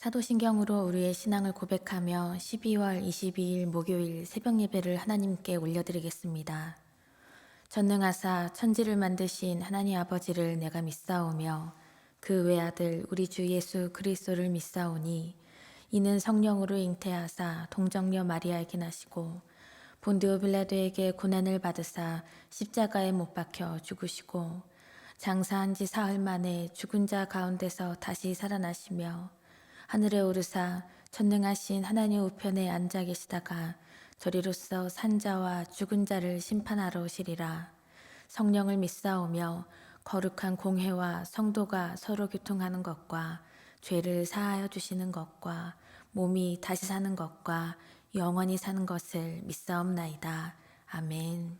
사도신경으로 우리의 신앙을 고백하며 12월 22일 목요일 새벽 예배를 하나님께 올려드리겠습니다. 전능하사 천지를 만드신 하나님 아버지를 내가 믿사오며 그 외아들 우리 주 예수 그리스도를 믿사오니 이는 성령으로 잉태하사 동정녀 마리아에게 나시고 본디오 빌라도에게 고난을 받으사 십자가에 못 박혀 죽으시고 장사한 지 사흘 만에 죽은 자 가운데서 다시 살아나시며 하늘에 오르사 전능하신 하나님 우편에 앉아 계시다가 저리로서 산자와 죽은 자를 심판하러 오시리라. 성령을 믿사오며 거룩한 공회와 성도가 서로 교통하는 것과 죄를 사하여 주시는 것과 몸이 다시 사는 것과 영원히 사는 것을 믿사옵나이다. 아멘.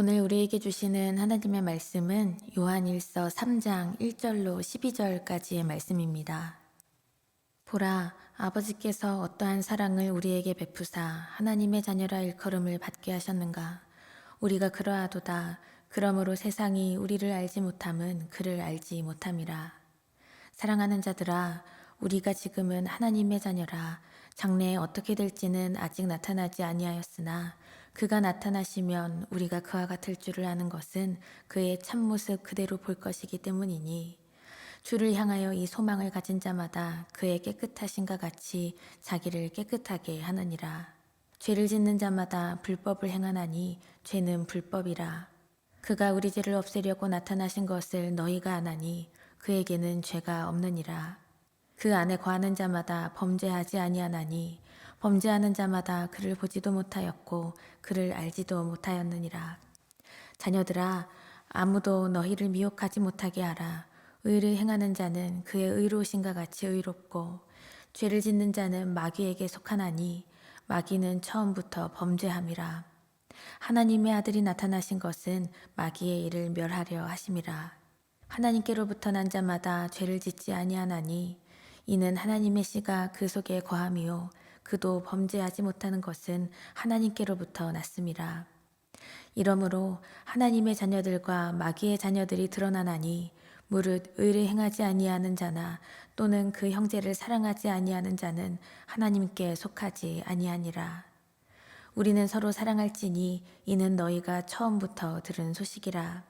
오늘 우리에게 주시는 하나님의 말씀은 요한일서 3장 1절로 12절까지의 말씀입니다. 보라, 아버지께서 어떠한 사랑을 우리에게 베푸사 하나님의 자녀라 일컬음을 받게 하셨는가. 우리가 그러하도다. 그러므로 세상이 우리를 알지 못함은 그를 알지 못함이라. 사랑하는 자들아, 우리가 지금은 하나님의 자녀라. 장래에 어떻게 될지는 아직 나타나지 아니하였으나 그가 나타나시면 우리가 그와 같을 줄을 아는 것은 그의 참모습 그대로 볼 것이기 때문이니 주를 향하여 이 소망을 가진 자마다 그의 깨끗하심과 같이 자기를 깨끗하게 하느니라. 죄를 짓는 자마다 불법을 행하나니 죄는 불법이라. 그가 우리 죄를 없애려고 나타나신 것을 너희가 아나니 그에게는 죄가 없느니라. 그 안에 거하는 자마다 범죄하지 아니하나니 범죄하는 자마다 그를 보지도 못하였고 그를 알지도 못하였느니라. 자녀들아, 아무도 너희를 미혹하지 못하게 하라. 의를 행하는 자는 그의 의로우심과 같이 의롭고 죄를 짓는 자는 마귀에게 속하나니 마귀는 처음부터 범죄함이라. 하나님의 아들이 나타나신 것은 마귀의 일을 멸하려 하심이라. 하나님께로부터 난 자마다 죄를 짓지 아니하나니 이는 하나님의 씨가 그 속에 거함이요 그도 범죄하지 못하는 것은 하나님께로부터 났음이라. 이러므로 하나님의 자녀들과 마귀의 자녀들이 드러나나니 무릇 의를 행하지 아니하는 자나 또는 그 형제를 사랑하지 아니하는 자는 하나님께 속하지 아니하니라. 우리는 서로 사랑할지니 이는 너희가 처음부터 들은 소식이라.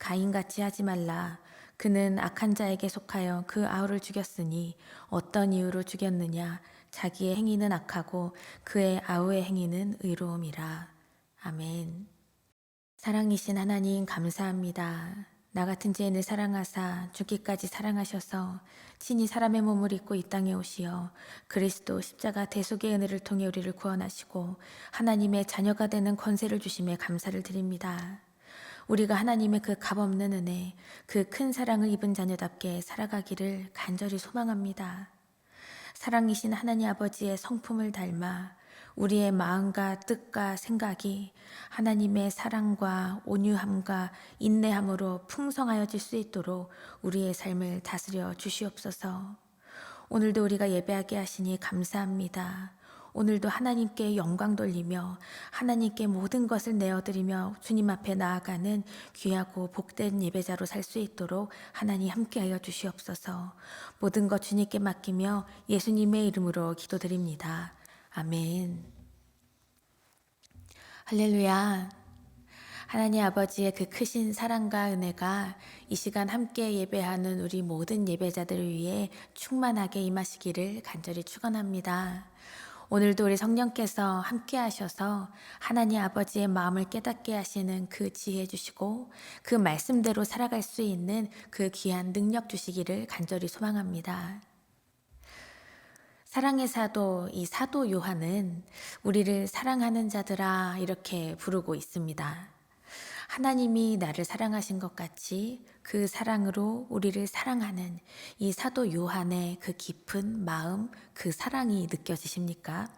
가인같이 하지 말라. 그는 악한 자에게 속하여 그 아우를 죽였으니 어떤 이유로 죽였느냐. 자기의 행위는 악하고 그의 아우의 행위는 의로움이라. 아멘. 사랑이신 하나님 감사합니다. 나 같은 죄인을 사랑하사 죽기까지 사랑하셔서 친히 사람의 몸을 입고 이 땅에 오시어 그리스도 십자가 대속의 은혜를 통해 우리를 구원하시고 하나님의 자녀가 되는 권세를 주심에 감사를 드립니다. 우리가 하나님의 그 값없는 은혜, 그 큰 사랑을 입은 자녀답게 살아가기를 간절히 소망합니다. 사랑이신 하나님 아버지의 성품을 닮아 우리의 마음과 뜻과 생각이 하나님의 사랑과 온유함과 인내함으로 풍성하여질 수 있도록 우리의 삶을 다스려 주시옵소서. 오늘도 우리가 예배하게 하시니 감사합니다. 오늘도 하나님께 영광 돌리며 하나님께 모든 것을 내어드리며 주님 앞에 나아가는 귀하고 복된 예배자로 살 수 있도록 하나님 함께하여 주시옵소서. 모든 것 주님께 맡기며 예수님의 이름으로 기도드립니다. 아멘. 할렐루야. 하나님 아버지의 그 크신 사랑과 은혜가 이 시간 함께 예배하는 우리 모든 예배자들을 위해 충만하게 임하시기를 간절히 축원합니다. 오늘도 우리 성령께서 함께 하셔서 하나님 아버지의 마음을 깨닫게 하시는 그 지혜 주시고 그 말씀대로 살아갈 수 있는 그 귀한 능력 주시기를 간절히 소망합니다. 사랑의 사도, 이 사도 요한은 우리를 사랑하는 자들아 이렇게 부르고 있습니다. 하나님이 나를 사랑하신 것 같이 그 사랑으로 우리를 사랑하는 이 사도 요한의 그 깊은 마음, 그 사랑이 느껴지십니까?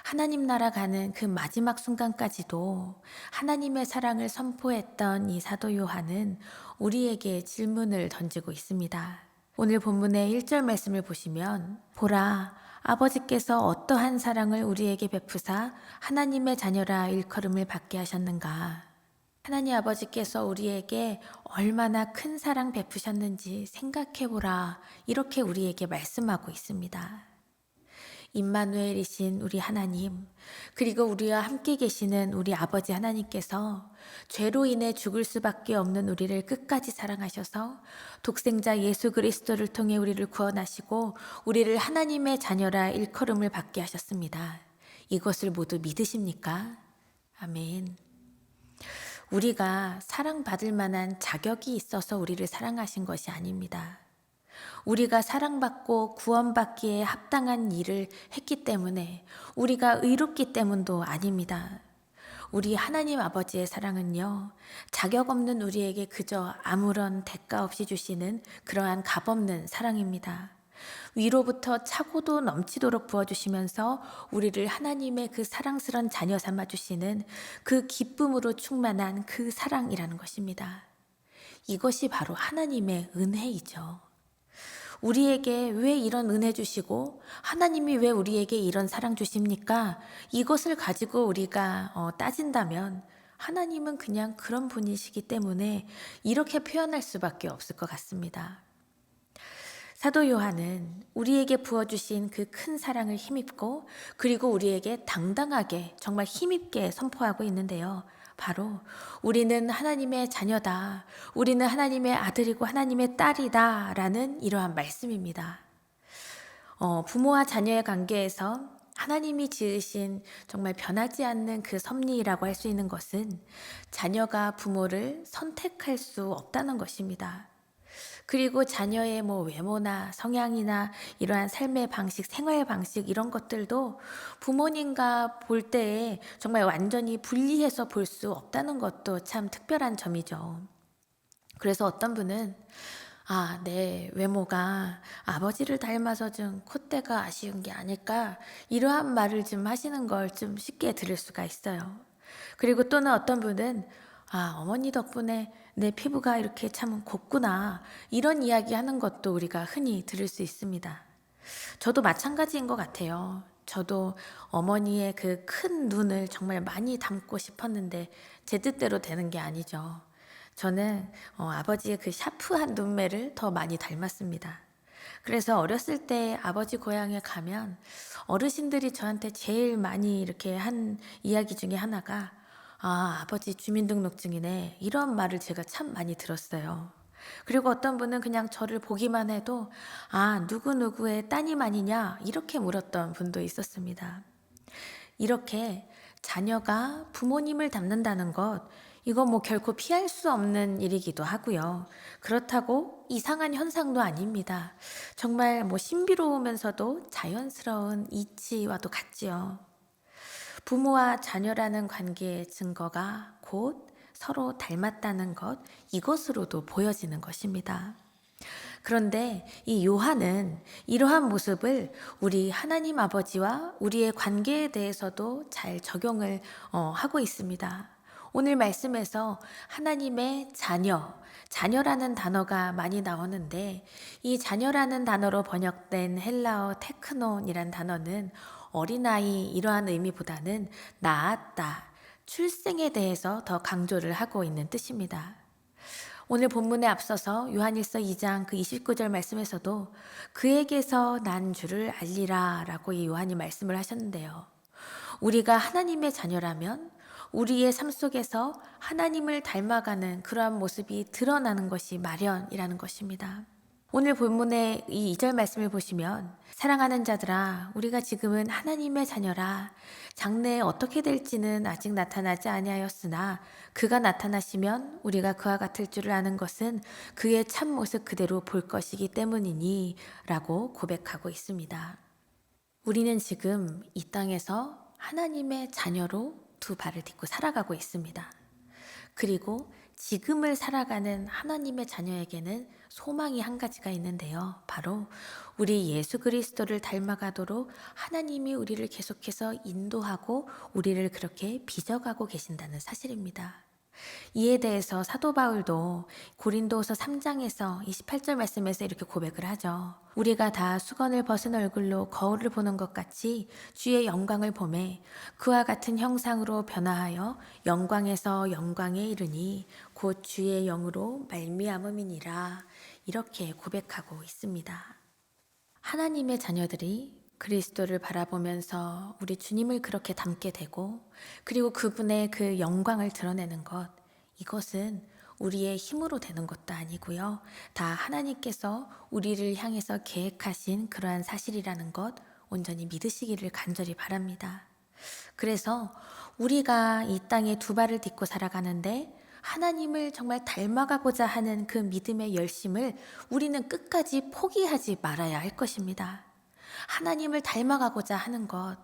하나님 나라 가는 그 마지막 순간까지도 하나님의 사랑을 선포했던 이 사도 요한은 우리에게 질문을 던지고 있습니다. 오늘 본문의 1절 말씀을 보시면 보라, 아버지께서 어떠한 사랑을 우리에게 베푸사 하나님의 자녀라 일컬음을 받게 하셨는가. 하나님 아버지께서 우리에게 얼마나 큰 사랑 베푸셨는지 생각해보라. 이렇게 우리에게 말씀하고 있습니다. 임마누엘이신 우리 하나님, 그리고 우리와 함께 계시는 우리 아버지 하나님께서 죄로 인해 죽을 수밖에 없는 우리를 끝까지 사랑하셔서 독생자 예수 그리스도를 통해 우리를 구원하시고 우리를 하나님의 자녀라 일컬음을 받게 하셨습니다. 이것을 모두 믿으십니까? 아멘. 우리가 사랑받을 만한 자격이 있어서 우리를 사랑하신 것이 아닙니다. 우리가 사랑받고 구원받기에 합당한 일을 했기 때문에, 우리가 의롭기 때문도 아닙니다. 우리 하나님 아버지의 사랑은요, 자격 없는 우리에게 그저 아무런 대가 없이 주시는 그러한 값없는 사랑입니다. 위로부터 차고도 넘치도록 부어주시면서 우리를 하나님의 그 사랑스런 자녀 삼아주시는 그 기쁨으로 충만한 그 사랑이라는 것입니다. 이것이 바로 하나님의 은혜이죠. 우리에게 왜 이런 은혜 주시고 하나님이 왜 우리에게 이런 사랑 주십니까? 이것을 가지고 우리가 따진다면 하나님은 그냥 그런 분이시기 때문에 이렇게 표현할 수밖에 없을 것 같습니다. 사도 요한은 우리에게 부어주신 그 큰 사랑을 힘입고 그리고 우리에게 당당하게 정말 힘있게 선포하고 있는데요. 바로 우리는 하나님의 자녀다. 우리는 하나님의 아들이고 하나님의 딸이다. 라는 이러한 말씀입니다. 부모와 자녀의 관계에서 하나님이 지으신 정말 변하지 않는 그 섭리라고 할 수 있는 것은 자녀가 부모를 선택할 수 없다는 것입니다. 그리고 자녀의 외모나 성향이나 이러한 삶의 방식, 생활 방식 이런 것들도 부모님과 볼 때에 정말 완전히 분리해서 볼 수 없다는 것도 참 특별한 점이죠. 그래서 어떤 분은 내 외모가 아버지를 닮아서 좀 콧대가 아쉬운 게 아닐까 이러한 말을 좀 하시는 걸 좀 쉽게 들을 수가 있어요. 그리고 또는 어떤 분은 어머니 덕분에 내 피부가 이렇게 참 곱구나 이런 이야기 하는 것도 우리가 흔히 들을 수 있습니다. 저도 마찬가지인 것 같아요. 저도 어머니의 그 큰 눈을 정말 많이 닮고 싶었는데 제 뜻대로 되는 게 아니죠. 저는 아버지의 그 샤프한 눈매를 더 많이 닮았습니다. 그래서 어렸을 때 아버지 고향에 가면 어르신들이 저한테 제일 많이 이렇게 한 이야기 중에 하나가 아버지 주민등록증이네 이런 말을 제가 참 많이 들었어요. 그리고 어떤 분은 그냥 저를 보기만 해도 누구누구의 따님 아니냐 이렇게 물었던 분도 있었습니다. 이렇게 자녀가 부모님을 닮는다는 것 이거 뭐 결코 피할 수 없는 일이기도 하고요. 그렇다고 이상한 현상도 아닙니다. 정말 뭐 신비로우면서도 자연스러운 이치와도 같지요. 부모와 자녀라는 관계의 증거가 곧 서로 닮았다는 것, 이것으로도 보여지는 것입니다. 그런데 이 요한은 이러한 모습을 우리 하나님 아버지와 우리의 관계에 대해서도 잘 적용을 하고 있습니다. 오늘 말씀에서 하나님의 자녀, 자녀라는 단어가 많이 나오는데 이 자녀라는 단어로 번역된 헬라어 테크논이란 단어는 어린아이 이러한 의미보다는 낳았다, 출생에 대해서 더 강조를 하고 있는 뜻입니다. 오늘 본문에 앞서서 요한일서 2장 그 29절 말씀에서도 그에게서 난 줄을 알리라 라고 이 요한이 말씀을 하셨는데요. 우리가 하나님의 자녀라면 우리의 삶 속에서 하나님을 닮아가는 그러한 모습이 드러나는 것이 마련이라는 것입니다. 오늘 본문의 이 2절 말씀을 보시면 사랑하는 자들아 우리가 지금은 하나님의 자녀라 장래에 어떻게 될지는 아직 나타나지 아니하였으나 그가 나타나시면 우리가 그와 같을 줄을 아는 것은 그의 참 모습 그대로 볼 것이기 때문이니 라고 고백하고 있습니다. 우리는 지금 이 땅에서 하나님의 자녀로 두 발을 딛고 살아가고 있습니다. 그리고 지금을 살아가는 하나님의 자녀에게는 소망이 한 가지가 있는데요. 바로 우리 예수 그리스도를 닮아가도록 하나님이 우리를 계속해서 인도하고 우리를 그렇게 빚어가고 계신다는 사실입니다. 이에 대해서 사도 바울도 고린도후서 3장에서 28절 말씀에서 이렇게 고백을 하죠. 우리가 다 수건을 벗은 얼굴로 거울을 보는 것 같이 주의 영광을 보매 그와 같은 형상으로 변화하여 영광에서 영광에 이르니 곧 주의 영으로 말미암음이니라 이렇게 고백하고 있습니다. 하나님의 자녀들이 그리스도를 바라보면서 우리 주님을 그렇게 닮게 되고 그리고 그분의 그 영광을 드러내는 것 이것은 우리의 힘으로 되는 것도 아니고요. 다 하나님께서 우리를 향해서 계획하신 그러한 사실이라는 것 온전히 믿으시기를 간절히 바랍니다. 그래서 우리가 이 땅에 두 발을 딛고 살아가는데 하나님을 정말 닮아가고자 하는 그 믿음의 열심을 우리는 끝까지 포기하지 말아야 할 것입니다. 하나님을 닮아가고자 하는 것,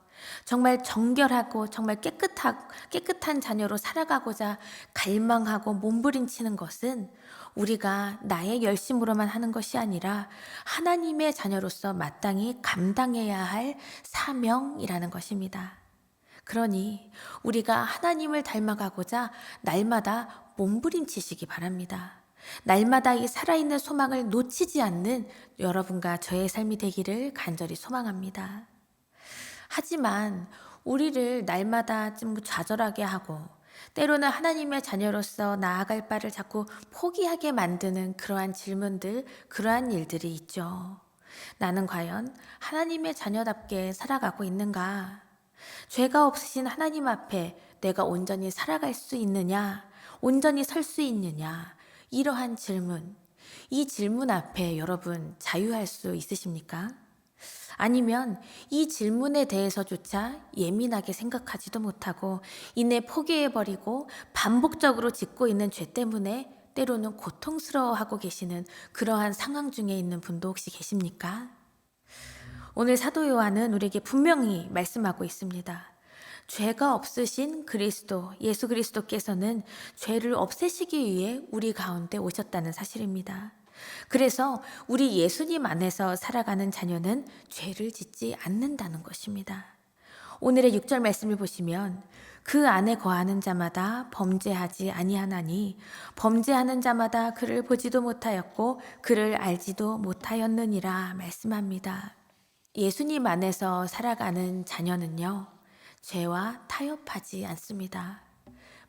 정말 정결하고 정말 깨끗한 자녀로 살아가고자 갈망하고 몸부림치는 것은 우리가 나의 열심으로만 하는 것이 아니라 하나님의 자녀로서 마땅히 감당해야 할 사명이라는 것입니다. 그러니 우리가 하나님을 닮아가고자 날마다 몸부림치시기 바랍니다. 날마다 이 살아있는 소망을 놓치지 않는 여러분과 저의 삶이 되기를 간절히 소망합니다. 하지만 우리를 날마다 좀 좌절하게 하고 때로는 하나님의 자녀로서 나아갈 바를 자꾸 포기하게 만드는 그러한 질문들, 그러한 일들이 있죠. 나는 과연 하나님의 자녀답게 살아가고 있는가? 죄가 없으신 하나님 앞에 내가 온전히 살아갈 수 있느냐? 온전히 설 수 있느냐? 이러한 질문, 이 질문 앞에 여러분 자유할 수 있으십니까? 아니면 이 질문에 대해서조차 예민하게 생각하지도 못하고 이내 포기해버리고 반복적으로 짓고 있는 죄 때문에 때로는 고통스러워하고 계시는 그러한 상황 중에 있는 분도 혹시 계십니까? 오늘 사도 요한은 우리에게 분명히 말씀하고 있습니다. 죄가 없으신 그리스도, 예수 그리스도께서는 죄를 없애시기 위해 우리 가운데 오셨다는 사실입니다. 그래서 우리 예수님 안에서 살아가는 자녀는 죄를 짓지 않는다는 것입니다. 오늘의 6절 말씀을 보시면 그 안에 거하는 자마다 범죄하지 아니하나니 범죄하는 자마다 그를 보지도 못하였고 그를 알지도 못하였느니라 말씀합니다. 예수님 안에서 살아가는 자녀는요, 죄와 타협하지 않습니다.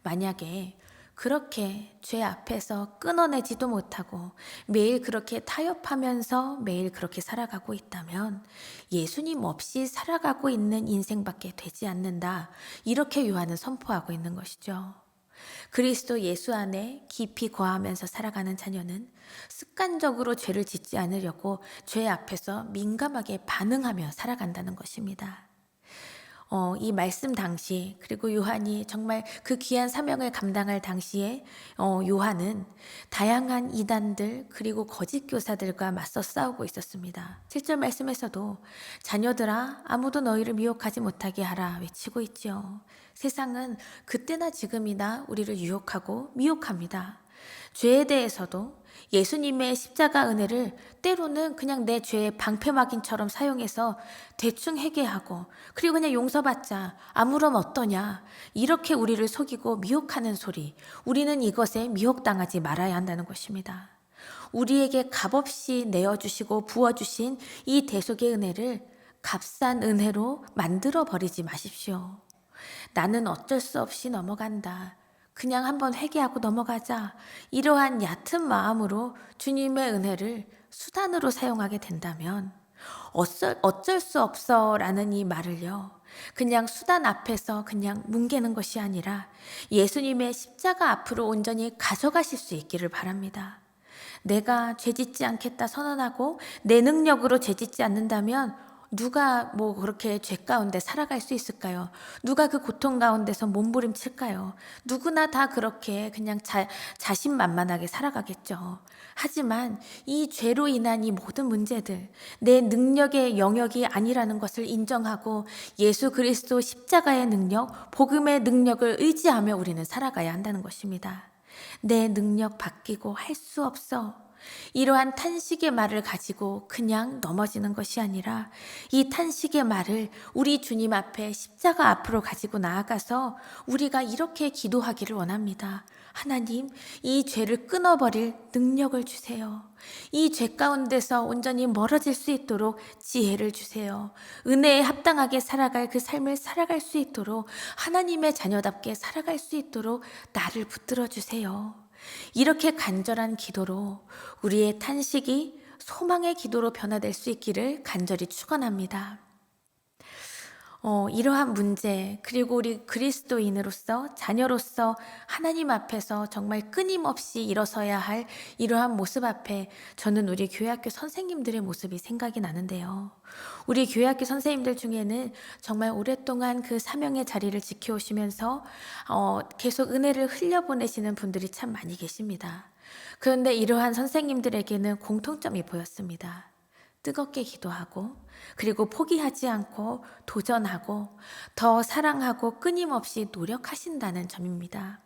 만약에 그렇게 죄 앞에서 끊어내지도 못하고 매일 그렇게 타협하면서 매일 그렇게 살아가고 있다면 예수님 없이 살아가고 있는 인생밖에 되지 않는다. 이렇게 요한은 선포하고 있는 것이죠. 그리스도 예수 안에 깊이 거하면서 살아가는 자녀는 습관적으로 죄를 짓지 않으려고 죄 앞에서 민감하게 반응하며 살아간다는 것입니다. 이 말씀 당시, 그리고 요한이 정말 그 귀한 사명을 감당할 당시에 요한은 다양한 이단들 그리고 거짓 교사들과 맞서 싸우고 있었습니다. 7절 말씀에서도 자녀들아 아무도 너희를 미혹하지 못하게 하라 외치고 있지요. 세상은 그때나 지금이나 우리를 유혹하고 미혹합니다. 죄에 대해서도 예수님의 십자가 은혜를 때로는 그냥 내 죄의 방패막인처럼 사용해서 대충 회개하고 그리고 그냥 용서받자 아무런 어떠냐 이렇게 우리를 속이고 미혹하는 소리, 우리는 이것에 미혹당하지 말아야 한다는 것입니다. 우리에게 값없이 내어주시고 부어주신 이 대속의 은혜를 값싼 은혜로 만들어 버리지 마십시오. 나는 어쩔 수 없이 넘어간다. 그냥 한번 회개하고 넘어가자. 이러한 얕은 마음으로 주님의 은혜를 수단으로 사용하게 된다면 어쩔 수 없어 라는 이 말을요. 그냥 수단 앞에서 그냥 뭉개는 것이 아니라 예수님의 십자가 앞으로 온전히 가져가실 수 있기를 바랍니다. 내가 죄짓지 않겠다 선언하고 내 능력으로 죄짓지 않는다면 누가 그렇게 죄 가운데 살아갈 수 있을까요? 누가 그 고통 가운데서 몸부림칠까요? 누구나 다 그렇게 그냥 자신만만하게 살아가겠죠. 하지만 이 죄로 인한 이 모든 문제들, 내 능력의 영역이 아니라는 것을 인정하고 예수 그리스도 십자가의 능력, 복음의 능력을 의지하며 우리는 살아가야 한다는 것입니다. 내 능력 바뀌고 할 수 없어. 이러한 탄식의 말을 가지고 그냥 넘어지는 것이 아니라 이 탄식의 말을 우리 주님 앞에 십자가 앞으로 가지고 나아가서 우리가 이렇게 기도하기를 원합니다. 하나님, 이 죄를 끊어버릴 능력을 주세요. 이 죄 가운데서 온전히 멀어질 수 있도록 지혜를 주세요. 은혜에 합당하게 살아갈 그 삶을 살아갈 수 있도록 하나님의 자녀답게 살아갈 수 있도록 나를 붙들어 주세요. 이렇게 간절한 기도로 우리의 탄식이 소망의 기도로 변화될 수 있기를 간절히 축원합니다. 이러한 문제, 그리고 우리 그리스도인으로서 자녀로서 하나님 앞에서 정말 끊임없이 일어서야 할 이러한 모습 앞에 저는 우리 교회학교 선생님들의 모습이 생각이 나는데요. 우리 교회학교 선생님들 중에는 정말 오랫동안 그 사명의 자리를 지켜오시면서 계속 은혜를 흘려보내시는 분들이 참 많이 계십니다. 그런데 이러한 선생님들에게는 공통점이 보였습니다. 뜨겁게 기도하고 그리고 포기하지 않고 도전하고 더 사랑하고 끊임없이 노력하신다는 점입니다.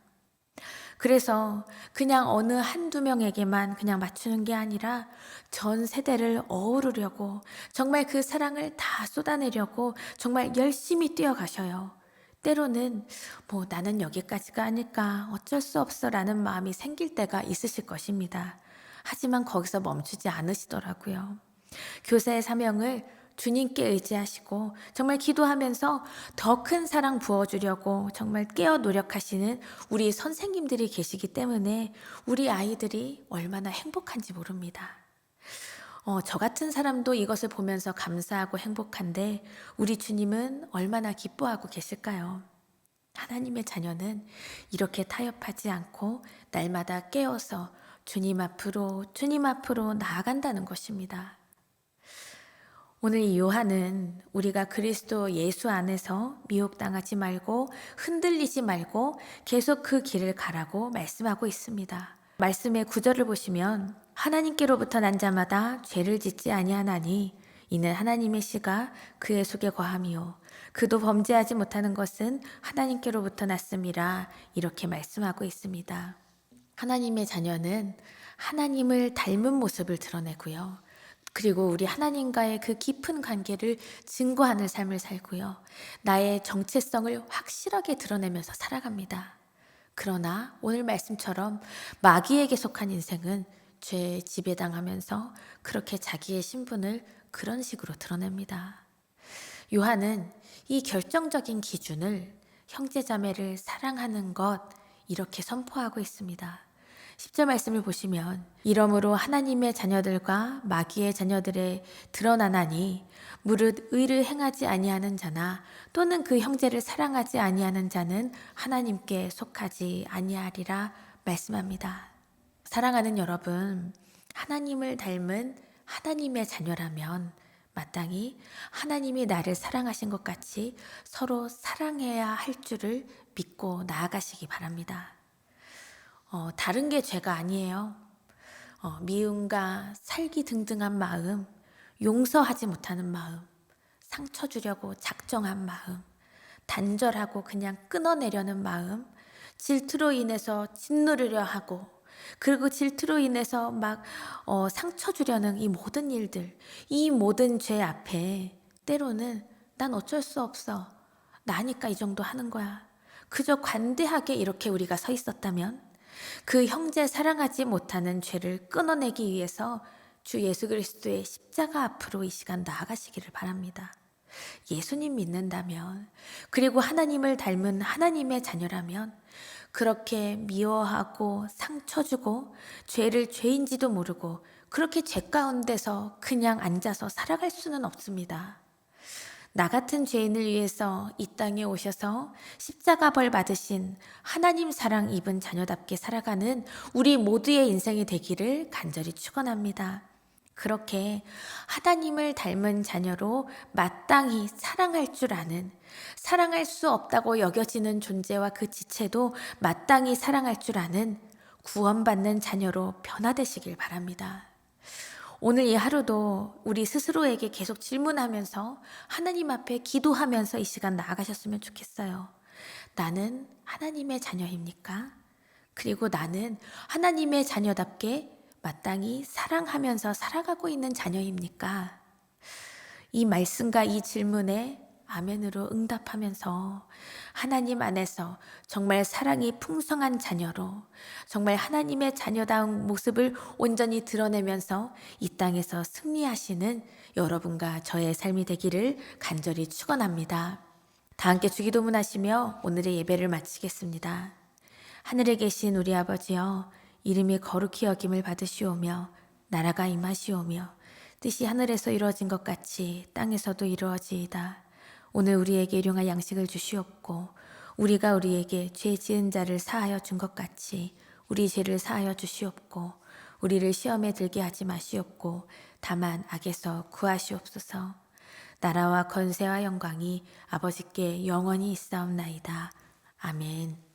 그래서 그냥 어느 한두 명에게만 그냥 맞추는 게 아니라 전 세대를 어우르려고 정말 그 사랑을 다 쏟아내려고 정말 열심히 뛰어가셔요. 때로는 나는 여기까지가 아닐까 어쩔 수 없어 라는 마음이 생길 때가 있으실 것입니다. 하지만 거기서 멈추지 않으시더라고요. 교사의 사명을 주님께 의지하시고 정말 기도하면서 더 큰 사랑 부어주려고 정말 깨어 노력하시는 우리 선생님들이 계시기 때문에 우리 아이들이 얼마나 행복한지 모릅니다. 저 같은 사람도 이것을 보면서 감사하고 행복한데 우리 주님은 얼마나 기뻐하고 계실까요? 하나님의 자녀는 이렇게 타협하지 않고 날마다 깨어서 주님 앞으로 나아간다는 것입니다. 오늘 이 요한은 우리가 그리스도 예수 안에서 미혹당하지 말고 흔들리지 말고 계속 그 길을 가라고 말씀하고 있습니다. 말씀의 9절을 보시면 하나님께로부터 난 자마다 죄를 짓지 아니하나니 이는 하나님의 씨가 그의 속에 거함이요 그도 범죄하지 못하는 것은 하나님께로부터 났음이라 이렇게 말씀하고 있습니다. 하나님의 자녀는 하나님을 닮은 모습을 드러내고요. 그리고 우리 하나님과의 그 깊은 관계를 증거하는 삶을 살고요. 나의 정체성을 확실하게 드러내면서 살아갑니다. 그러나 오늘 말씀처럼 마귀에게 속한 인생은 죄에 지배당하면서 그렇게 자기의 신분을 그런 식으로 드러냅니다. 요한은 이 결정적인 기준을 형제자매를 사랑하는 것 이렇게 선포하고 있습니다. 10절 말씀을 보시면 이러므로 하나님의 자녀들과 마귀의 자녀들에 드러나나니 무릇 의를 행하지 아니하는 자나 또는 그 형제를 사랑하지 아니하는 자는 하나님께 속하지 아니하리라 말씀합니다. 사랑하는 여러분, 하나님을 닮은 하나님의 자녀라면 마땅히 하나님이 나를 사랑하신 것 같이 서로 사랑해야 할 줄을 믿고 나아가시기 바랍니다. 다른 게 죄가 아니에요. 미움과 살기 등등한 마음, 용서하지 못하는 마음, 상처 주려고 작정한 마음, 단절하고 그냥 끊어내려는 마음, 질투로 인해서 짓누르려 하고, 그리고 질투로 인해서 막 상처 주려는 이 모든 일들, 이 모든 죄 앞에 때로는 난 어쩔 수 없어. 나니까 이 정도 하는 거야. 그저 관대하게 이렇게 우리가 서 있었다면 그 형제 사랑하지 못하는 죄를 끊어내기 위해서 주 예수 그리스도의 십자가 앞으로 이 시간 나아가시기를 바랍니다. 예수님 믿는다면, 그리고 하나님을 닮은 하나님의 자녀라면 그렇게 미워하고 상처 주고 죄를 죄인지도 모르고 그렇게 죄 가운데서 그냥 앉아서 살아갈 수는 없습니다. 나 같은 죄인을 위해서 이 땅에 오셔서 십자가 벌 받으신 하나님 사랑 입은 자녀답게 살아가는 우리 모두의 인생이 되기를 간절히 축원합니다. 그렇게 하나님을 닮은 자녀로 마땅히 사랑할 줄 아는, 사랑할 수 없다고 여겨지는 존재와 그 지체도 마땅히 사랑할 줄 아는 구원받는 자녀로 변화되시길 바랍니다. 오늘 이 하루도 우리 스스로에게 계속 질문하면서 하나님 앞에 기도하면서 이 시간 나아가셨으면 좋겠어요. 나는 하나님의 자녀입니까? 그리고 나는 하나님의 자녀답게 마땅히 사랑하면서 살아가고 있는 자녀입니까? 이 말씀과 이 질문에 아멘으로 응답하면서 하나님 안에서 정말 사랑이 풍성한 자녀로 정말 하나님의 자녀다운 모습을 온전히 드러내면서 이 땅에서 승리하시는 여러분과 저의 삶이 되기를 간절히 축원합니다. 다 함께 주기도문 하시며 오늘의 예배를 마치겠습니다. 하늘에 계신 우리 아버지여, 이름이 거룩히 여김을 받으시오며 나라가 임하시오며 뜻이 하늘에서 이루어진 것 같이 땅에서도 이루어지이다. 오늘 우리에게 일용할 양식을 주시옵고 우리가 우리에게 죄 지은 자를 사하여 준 것 같이 우리 죄를 사하여 주시옵고 우리를 시험에 들게 하지 마시옵고 다만 악에서 구하시옵소서. 나라와 권세와 영광이 아버지께 영원히 있사옵나이다. 아멘.